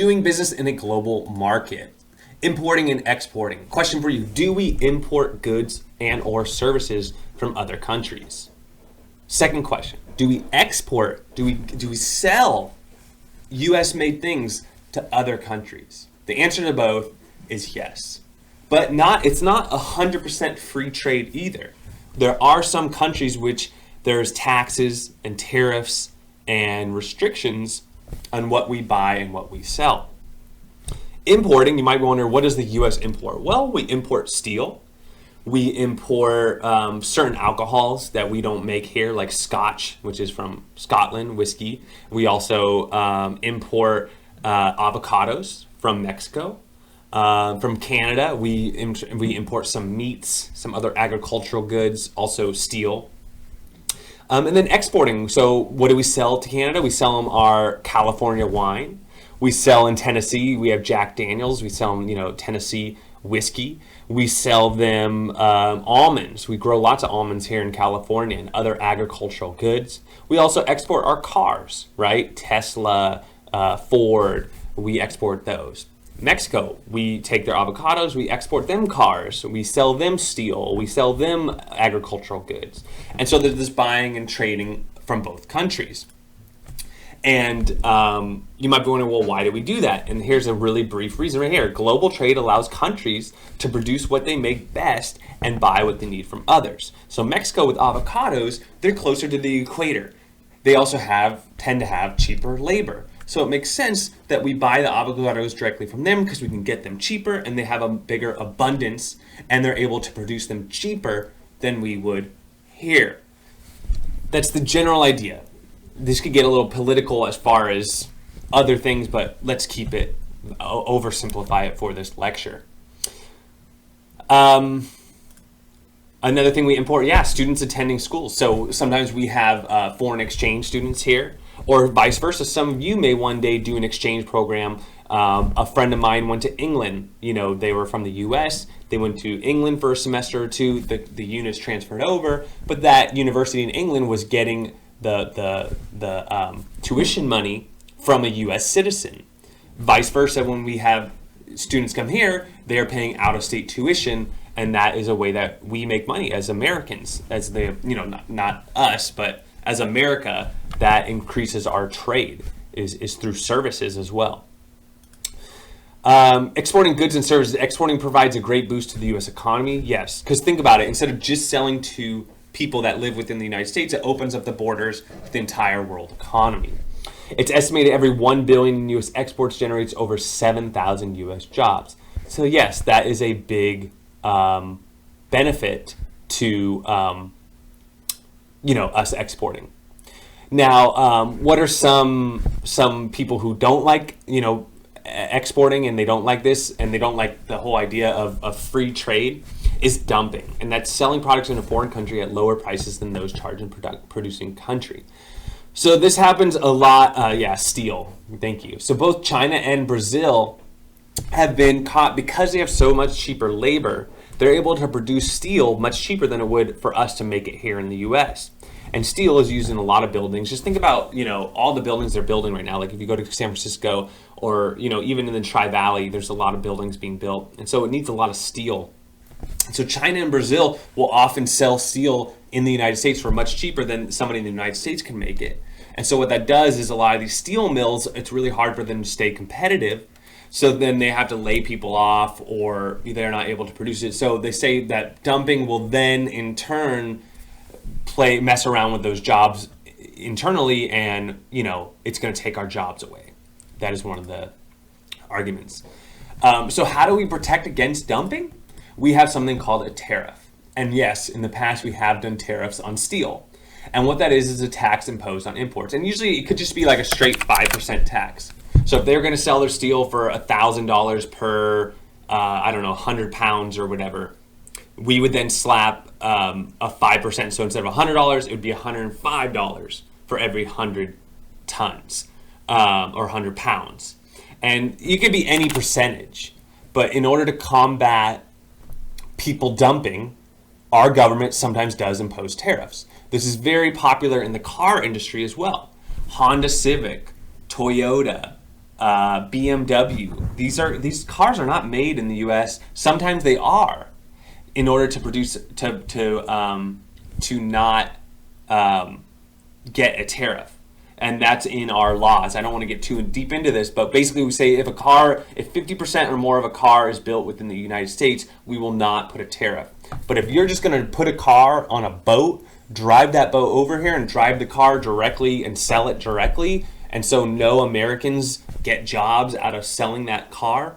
Doing business in a global market. Importing and exporting. Question for you, do we import goods and or services from other countries? Second question, do we export, do we sell US-made things to other countries? The answer to both is yes. But it's not 100% free trade either. There are some countries which there's taxes and tariffs and restrictions on what we buy and what we sell. Importing, you might wonder, what does the US import? Well, we import steel. We import certain alcohols that we don't make here, like Scotch, which is from Scotland, whiskey. We also import avocados from Mexico. From Canada, we import some meats, some other agricultural goods, also steel. And then exporting. So what do we sell to Canada? We sell them our California wine. We sell in Tennessee, we have Jack Daniels. We sell them, Tennessee whiskey. We sell them almonds. We grow lots of almonds here in California and other agricultural goods. We also export our cars, right? Tesla, Ford, we export those. Mexico, we take their avocados, we export them cars, we sell them steel, we sell them agricultural goods. And so there's this buying and trading from both countries. And you might be wondering, well, why do we do that? And here's a really brief reason right here. Global trade allows countries to produce what they make best and buy what they need from others. So Mexico with avocados, they're closer to the equator. They also tend to have cheaper labor. So it makes sense that we buy the avocados directly from them because we can get them cheaper and they have a bigger abundance and they're able to produce them cheaper than we would here. That's the general idea. This could get a little political as far as other things, but let's keep it, oversimplify it for this lecture. Another thing we import, students attending schools. So sometimes we have foreign exchange students here, or vice versa. Some of you may one day do an exchange program. A friend of mine went to England. They were from the US. They went to England for a semester or two. The units transferred over, but that university in England was getting the tuition money from a U.S. citizen. Vice versa, when we have students come here, they are paying out-of-state tuition, and that is a way that we make money as Americans, as not us, but as America, that increases our trade is through services as well. Exporting goods and services. Exporting provides a great boost to the U.S. economy. Yes, because think about it. Instead of just selling to people that live within the United States, it opens up the borders to the entire world economy. It's estimated every $1 billion in U.S. exports generates over 7,000 U.S. jobs. So yes, that is a big benefit to us exporting. Now, what are some people who don't like exporting and they don't like this and they don't like the whole idea of free trade? Is dumping, and that's selling products in a foreign country at lower prices than those charged in producing country. So this happens a lot. Steel. Thank you. So both China and Brazil have been caught because they have so much cheaper labor. They're able to produce steel much cheaper than it would for us to make it here in the U.S. And steel is used in a lot of buildings. Just think about all the buildings they're building right now. Like if you go to San Francisco or even in the Tri-Valley, there's a lot of buildings being built, and so it needs a lot of steel. So China and Brazil will often sell steel in the United States for much cheaper than somebody in the United States can make it. And so what that does is a lot of these steel mills, it's really hard for them to stay competitive. So then they have to lay people off or they're not able to produce it. So they say that dumping will then in turn mess around with those jobs internally and, it's going to take our jobs away. That is one of the arguments. So how do we protect against dumping? We have something called a tariff. And yes, in the past we have done tariffs on steel. And what that is a tax imposed on imports. And usually it could just be like a straight 5% tax. So if they're going to sell their steel for $1,000 per, 100 pounds or whatever, we would then slap a 5%. So instead of $100, it would be $105 for every 100 tons or 100 pounds. And you could be any percentage. But in order to combat people dumping, our government sometimes does impose tariffs. This is very popular in the car industry as well. Honda Civic, Toyota, BMW. These cars are not made in the U.S. Sometimes they are, in order to produce to not get a tariff, and that's in our laws. I don't want to get too deep into this, but basically we say if 50% or more of a car is built within the United States, we will not put a tariff. But if you're just going to put a car on a boat, drive that boat over here and drive the car directly and sell it directly, and so no Americans get jobs out of selling that car,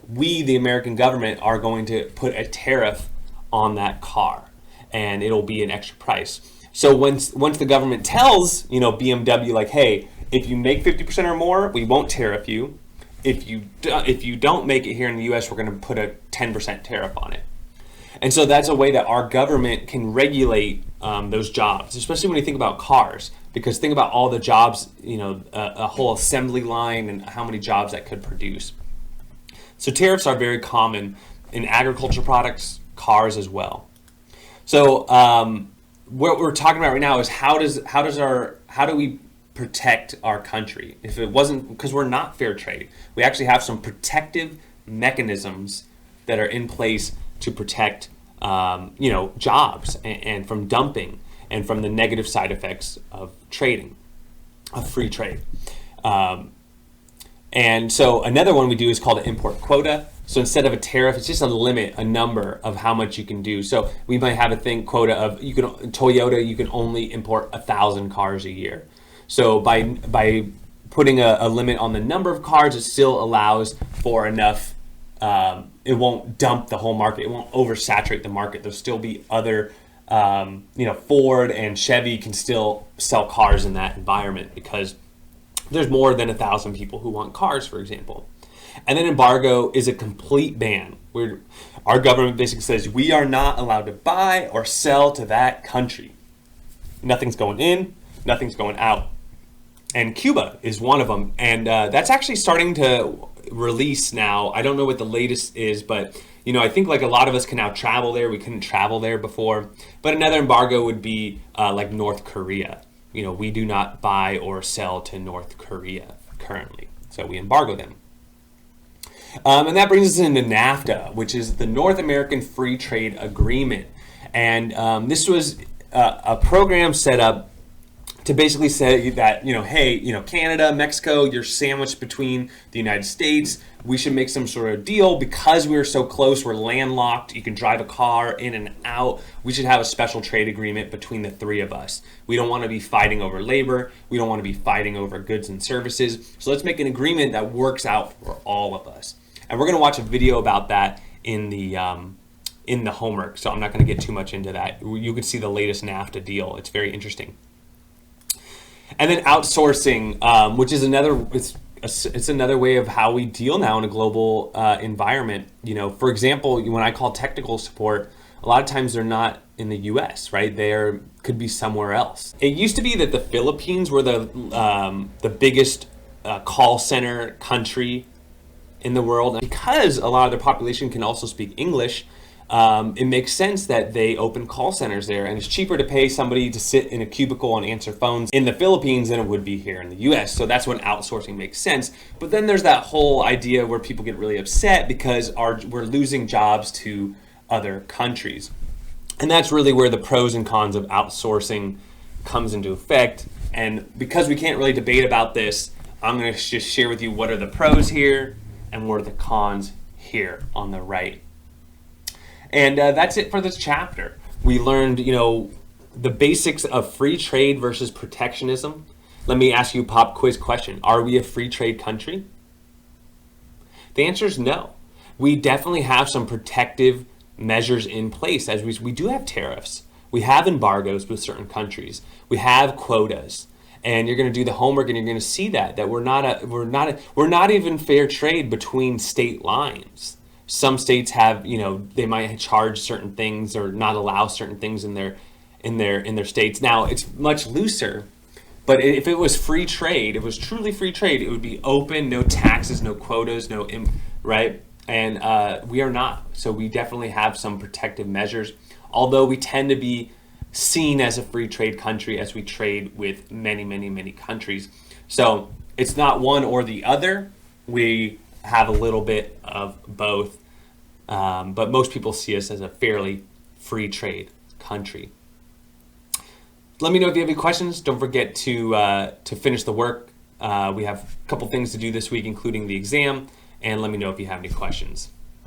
we, the American government, are going to put a tariff on that car, and it'll be an extra price. So once the government tells, BMW, like, hey, if you make 50% or more, we won't tariff you. If you don't make it here in the U.S., we're going to put a 10% tariff on it. And so that's a way that our government can regulate those jobs, especially when you think about cars, because think about all the jobs, a whole assembly line and how many jobs that could produce. So tariffs are very common in agriculture products, cars as well. So what we're talking about right now is how do we protect our country? If it wasn't, because we're not fair trade, we actually have some protective mechanisms that are in place to protect jobs and from dumping and from the negative side effects of trading, of free trade. And so another one we do is called an import quota. So instead of a tariff, it's just a limit, a number of how much you can do. So we might have a quota of Toyota, you can only import 1,000 cars a year. So by putting a limit on the number of cars, it still allows for enough. It won't dump the whole market. It won't oversaturate the market. There'll still be other, Ford and Chevy can still sell cars in that environment because there's more than 1,000 people who want cars, for example. And then embargo is a complete ban, where our government basically says we are not allowed to buy or sell to that country. Nothing's going in, nothing's going out. And Cuba is one of them. And that's actually starting to release now. I don't know what the latest is, but I think like a lot of us can now travel there. We couldn't travel there before. But another embargo would be like North Korea. We do not buy or sell to North Korea currently. So we embargo them. And that brings us into NAFTA, which is the North American Free Trade Agreement. And this was a program set up to basically say that, hey, Canada, Mexico, you're sandwiched between the United States. We should make some sort of deal because we're so close. We're landlocked. You can drive a car in and out. We should have a special trade agreement between the three of us. We don't want to be fighting over labor. We don't want to be fighting over goods and services. So let's make an agreement that works out for all of us. And we're going to watch a video about that in the homework. So I'm not going to get too much into that. You can see the latest NAFTA deal. It's very interesting. And then outsourcing, which is it's another way of how we deal now in a global environment. For example, when I call technical support, a lot of times they're not in the U.S., right? They could be somewhere else. It used to be that the Philippines were the biggest call center country in the world. And because a lot of their population can also speak English, it makes sense that they open call centers there, and it's cheaper to pay somebody to sit in a cubicle and answer phones in the Philippines than it would be here in the US. So that's when outsourcing makes sense. But then there's that whole idea where people get really upset because we're losing jobs to other countries. And that's really where the pros and cons of outsourcing comes into effect. And because we can't really debate about this, I'm going to just share with you what are the pros here and what are the cons here on the right. And that's it for this chapter. We learned, the basics of free trade versus protectionism. Let me ask you a pop quiz question. Are we a free trade country? The answer is no. We definitely have some protective measures in place, as we do have tariffs. We have embargoes with certain countries. We have quotas. And you're going to do the homework and you're going to see that we're not even fair trade between state lines. Some states have, they might charge certain things or not allow certain things in their states. Now it's much looser, but if it was free trade, if it was truly free trade, it would be open, no taxes, no quotas, right? And we are not. So we definitely have some protective measures, although we tend to be seen as a free trade country as we trade with many, many, many countries. So it's not one or the other. we have a little bit of both, but most people see us as a fairly free trade country. Let me know if you have any questions. Don't forget to finish the work. We have a couple things to do this week, including the exam, and let me know if you have any questions.